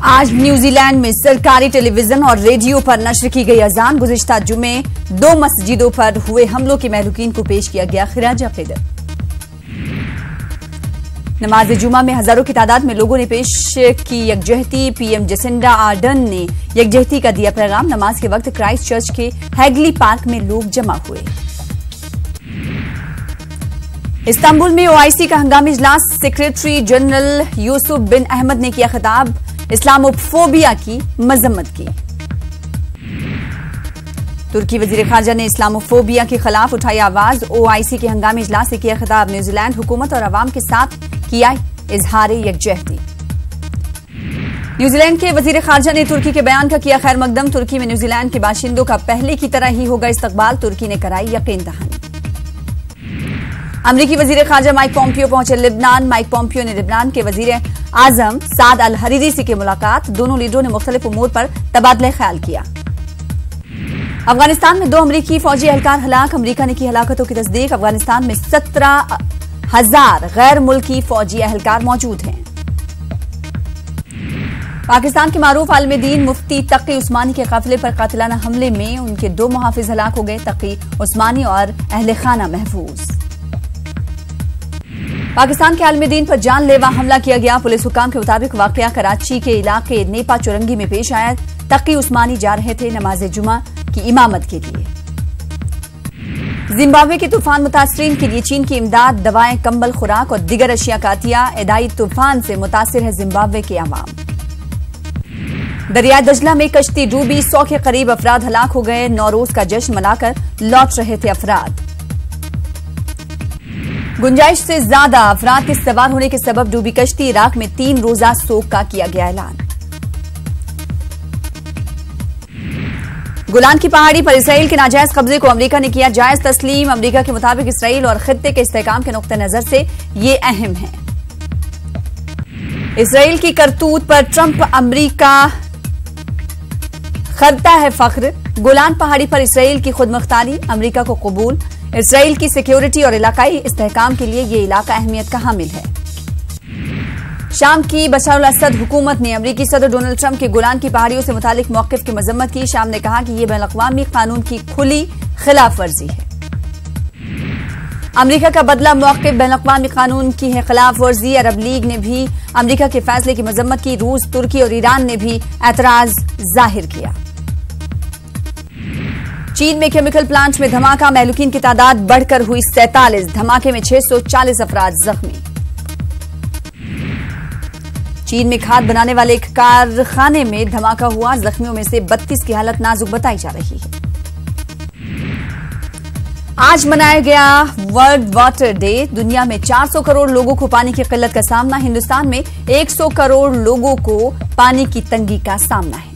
आज न्यूजीलैंड में सरकारी टेलीविजन और रेडियो पर नश्र की गई अजान। गुज़िश्ता जुमे 2 मस्जिदों पर हुए हमलों के महलूकीन को पेश किया गया खिराज अक़ीदत। नमाज जुमा में हजारों की तादाद में लोगों ने पेश की यकजहती। पीएम जेसिंडा आर्डर्न ने यकजहती का दिया पैगाम। नमाज के वक्त क्राइस्ट चर्च के हैगली पार्क में लोग जमा हुए। इस्तांबुल में ओआईसी का हंगामी इजलास। सेक्रेटरी जनरल यूसुफ बिन अहमद ने किया खिताब। इस्लामोफोबिया की मजम्मत की। तुर्की वजीर खारजा ने इस्लामोफोबिया के खिलाफ उठाई आवाज। ओआईसी के हंगामी इजलास से किया खिताब। न्यूजीलैंड हुकूमत और अवाम के साथ किया इजहार यकजहती। न्यूजीलैंड के वजीर खारजा ने तुर्की के बयान का किया खैर मकदम। तुर्की में न्यूजीलैंड के बाशिंदों का पहले की तरह ही होगा इस्तकबाल। तुर्की ने कराई यकीन दहानी। अमरीकी वजीर खारजा माइक पॉम्पियो पहुंचे लिबनान। माइक पॉम्पियो ने लिबनान के वजीर आजम साद अल हरीरी से की मुलाकात। दोनों लीडरों ने मुख्तलिफ उमूर पर तबादला ख्याल किया। अफगानिस्तान में 2 अमरीकी फौजी एहलकार हलाक। अमरीका ने की हलाकतों की तस्दीक। अफगानिस्तान में 17,000 गैर मुल्की फौजी एहलकार मौजूद हैं। पाकिस्तान के मारूफ आलिम दीन मुफ्ती तकी उस्मानी के काफिले पर कातिलाना हमले में उनके 2 मुहाफिज हलाक हो गए। तकी उस्मानी और अहले खाना महफूज। पाकिस्तान के आलिम दीन पर जानलेवा हमला किया गया। पुलिस हुकाम के मुताबिक वाकया कराची के इलाके नेपा चुरंगी में पेश आया। तकी उस्मानी जा रहे थे नमाज जुमा की इमामत के लिए। जिम्बाब्वे के तूफान मुतासरीन के लिए चीन की इमदाद। दवाएं, कंबल, खुराक और दीगर अशिया का अतिया। एदाई तूफान से मुतासिर है जिम्बाब्वे के अवाम। दरियाए दजला में कश्ती डूबी। 100 के करीब अफराद हलाक हो गए। नौरोज का जश्न मनाकर लौट रहे थे अफराद। गुंजाइश से ज्यादा अफराद के सवार होने के सबब डूबी कश्ती। इराक में 3 रोजा सोग का किया गया ऐलान। गोलान की पहाड़ी पर इसराइल के नाजायज कब्जे को अमेरिका ने किया जायज तस्लीम। अमेरिका के मुताबिक इसराइल और खित्ते के इस्तेहकाम के नुक्ते नजर से ये अहम है। इसराइल की करतूत पर ट्रंप अमेरिका करता है फख्र। गोलान पहाड़ी पर इसराइल की खुदमुख्तारी अमेरिका को कबूल। इसराइल की सिक्योरिटी और इलाकाई इस्तेहकाम के लिए यह इलाका अहमियत का हामिल है। शाम की बशर अल असद हुकूमत ने अमेरिकी सदर डोनाल्ड ट्रंप के गोलान की पहाड़ियों से मुतालिक मौकिफ की मजम्मत की। शाम ने कहा कि यह बैनुल-अक़वामी कानून की खुली खिलाफ वर्जी है। अमेरिका का बदला मौकिफ बैनुल-अक़वामी कानून की है खिलाफ वर्जी। अरब लीग ने भी अमेरिका के फैसले की मजम्मत की। रूस, तुर्की और ईरान ने भी एतराज जाहिर किया। चीन में केमिकल प्लांट में धमाका। महलूकीन की तादाद बढ़कर हुई 47। धमाके में 640 अफराद जख्मी। चीन में खाद बनाने वाले एक कारखाने में धमाका हुआ। जख्मियों में से 32 की हालत नाजुक बताई जा रही है। आज मनाया गया वर्ल्ड वाटर डे। दुनिया में 400 करोड़ लोगों को पानी की किल्लत का सामना। हिंदुस्तान में 100 करोड़ लोगों को पानी की तंगी का सामना है।